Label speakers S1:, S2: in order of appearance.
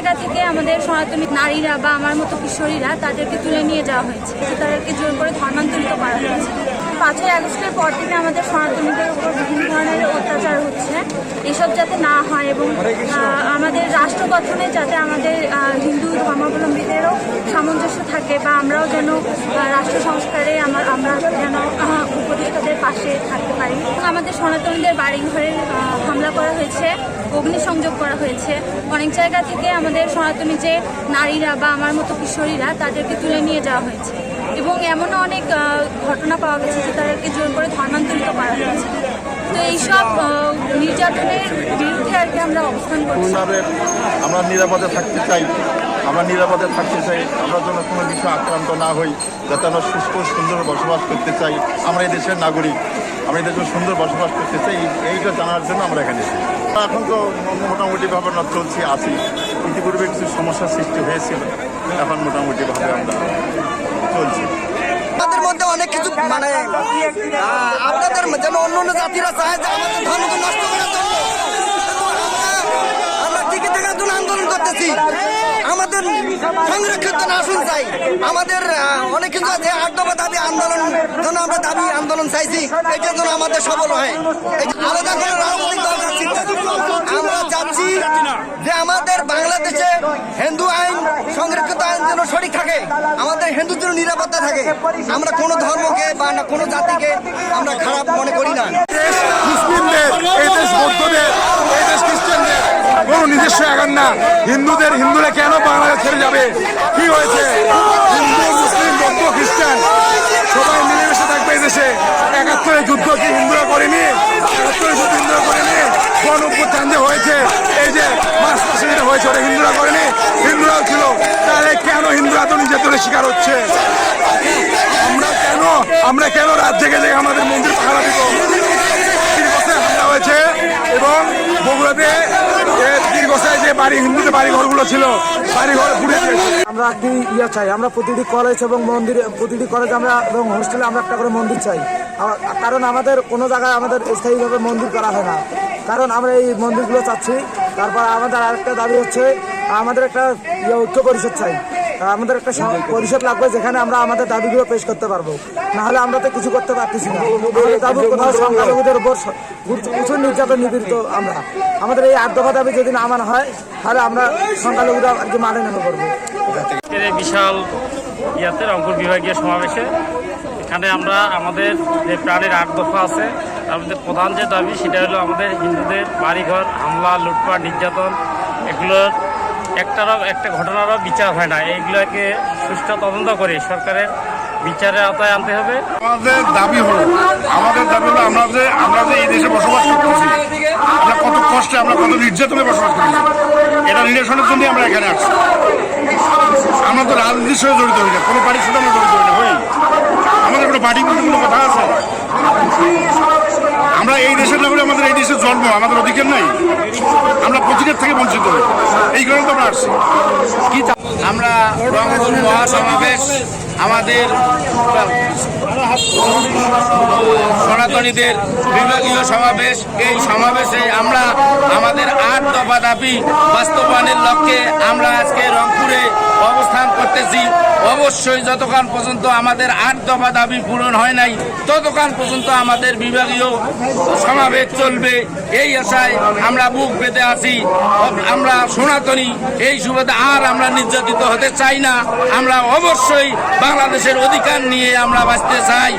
S1: জায়গা থেকে আমাদের সনাতনী নারীরা বা আমার মতো কিশোরীরা তাদেরকে তুলে নিয়ে যাওয়া হয়েছে, তাদেরকে জোর করে ধর্মান্তরিত করা হয়েছে। 5ই আগস্টের পর থেকে আমাদের সনাতনীদের উপর বিভিন্ন ধরনের অত্যাচার হচ্ছে, এসব যাতে না হয় এবং আমাদের রাষ্ট্র গঠনে যাতে আমাদের হিন্দু ধর্মাবলম্বীদেরও সামঞ্জস্য থাকে বা আমরাও যেন রাষ্ট্র সংস্কারে আমরা যেন উপদেষ্টাদের পাশে থাকতে পারি। আমাদের সনাতনীদের বাড়িঘরে হামলা করা হয়েছে, অগ্নিসংযোগ করা হয়েছে। অনেক জায়গা থেকে আমাদের সনাতনী যে নারীরা বা আমার মতো কিশোরীরা তাদেরকে তুলে নিয়ে যাওয়া হয়েছে এবং এমনও অনেক ঘটনা পাওয়া গেছে যে তাদেরকে জোর করে ধর্মান্তরিত করা হয়েছে। তো এইসব নির্যাতনের বিরুদ্ধে আর কি আমরা অবস্থান করছি।
S2: আমরা নিরাপদে থাকতে চাই, আমরা যেন কোনো বিষয় আক্রান্ত না হই, যাতে আমরা সুস্থ সুন্দর বসবাস করতে চাই। আমরা এই দেশের নাগরিক, আমরা এই দেশে সুন্দর বসবাস করতে চাই, এইটা জানার জন্য আমরা এখানে এসেছি। এখন তো মোটামুটিভাবে আমরা আছি। ইতিপূর্বে কিছু সমস্যার সৃষ্টি হয়েছিল, এখন মোটামুটিভাবে আমরা চলছি।
S3: আমাদের মধ্যে অনেক কিছু মানে আপনাদের যেন অন্য অন্য জাতিরা চায় যে আমাদের ধর্মকে নষ্ট করার জন্য আমরা টিকে থাকার জন্য আন্দোলন করতেছি। আমাদের সংরক্ষিত আসন চাই, আমাদের অনেক কিছু আছে। 8 দফা দাবি আন্দোলন জন্য আমরা আন্দোলন চাইছি, এটার জন্য আমাদের সফল হয়। আলাদা করে রাজনৈতিক দল আমরা চাচ্ছি যে আমাদের বাংলাদেশে হিন্দু আইন সংরক্ষিত আইন যেন সঠিক থাকে, আমাদের হিন্দুর জন্য নিরাপত্তা থাকে। আমরা কোনো ধর্মকে বা না কোনো জাতিকে আমরা খারাপ মনে করি না।
S4: মুসলিমদের, এই দেশ বৌদ্ধদের, এই দেশ খ্রিস্টানদের কোনো নিজস্ব একান না। হিন্দুরা কেন বাংলাদেশ ছেড়ে যাবে? কি হয়েছে? হিন্দু, মুসলিম, বৌদ্ধ, খ্রিস্টান সবাই মিলেমিশে থাকবে এই দেশে। 71-এর যুদ্ধ কি হিন্দুরা করেনি? 71-এর যুদ্ধ হিন্দুরা করেনি? গণ-অভ্যুত্থান যে হয়েছে, এই যে মার্চ মাসে যেটা হয়েছে, ওটা হিন্দুরা করেনি? হিন্দুরাও ছিল। তাহলে কেন হিন্দুরা তো নির্যাতনের শিকার হচ্ছে? আমরা কেন রাত জেগে জেগে আমাদের মন্দির পাহারা দিব? 3 বছর হামলা হয়েছে এবং বগুড়াতে 3 বছর যে হিন্দুদের বাড়ি ঘরগুলো ছিল, বাড়ি ঘর ঘুরে
S5: আমরা একটি চাই। আমরা প্রতিটি কলেজ এবং মন্দিরে, প্রতিটি কলেজ আমরা এবং হোস্টেলে আমরা একটা করে মন্দির চাই। কারণ আমাদের কোনো জায়গায় আমাদের স্থায়ীভাবে মন্দির করা হয় না, কারণ আমরা এই মন্দিরগুলো চাচ্ছি। তারপর আমাদের আরেকটা দাবি হচ্ছে আমাদের একটা ঐক্য পরিষদ চাই। আমাদের একটা পরিষদ লাগবে যেখানে আমরা আমাদের দাবিগুলো পেশ করতে পারবো, নাহলে আমরা তো কিছু করতে পারতেছি না। দাবি কোথাও সংখ্যালঘুদের উপর প্রচুর নির্যাতন নিপীড়িত আমরা। আমাদের এই 8 দফা দাবি যদি না মানা হয় তাহলে আমরা সংখ্যালঘুরা আর কি মাঠে নেমে পড়বো।
S6: বিশাল রংপুর বিভাগীয় সমাবেশে এখানে আমরা আমাদের যে প্রাণের 8 দফা আছে, তার মধ্যে প্রধান যে দাবি সেটা হলো আমাদের হিন্দুদের বাড়িঘর হামলা, লুটপাট, নির্যাতন, এগুলোর একটা ঘটনারও বিচার হয় না। এইগুলোকে সুষ্ঠু তদন্ত করে সরকারের বিচারের আওতায় আনতে হবে।
S4: আমাদের দাবি হলো আমরা যে এই দেশে বসবাস করতেছি, আমরা কত কষ্টে, আমরা কত নির্যাতনে বসবাস করতেছি, এটা নিরসনের জন্য আমরা এখানে আসছি। আমরা তো রাজনীতির সঙ্গে জড়িত হই না, কোনো পার্টির সাথে আমরা জড়িত হই না। আমাদের কোনো পার্টি বলতে কোনো কথা আছে? আমরা এই দেশের নাগরিক, আমাদের এই দেশের জন্ম, আমাদের অধিকার নাই? আমরা প্রতিকার থেকে বঞ্চিত হই, এই কারণে তো আমরা আসছি।
S7: আমরা রংপুর মহাসমাবেশ, আমাদের সনাতনীদের বিভাগীয় সমাবেশ, এই সমাবেশে আমরা আমাদের 8 দফা দাবি বাস্তবায়নের লক্ষ্যে আমরা আজকে রংপুরে অবস্থান করতেছি। অবশ্যই যতক্ষণ পর্যন্ত আমাদের 8 দফা দাবি পূরণ হয় নাই, ততক্ষণ পর্যন্ত আমাদের বিভাগীয় সমাবেশ চলবে। এই আশায় আমরা বুক পেতে আছি। আমরা সনাতনী, এই সুবাদে আর আমরা নির্যাতিত হতে চাই না। আমরা অবশ্যই বাংলাদেশের অধিকার নিয়ে আমরা বাঁচতে চাই।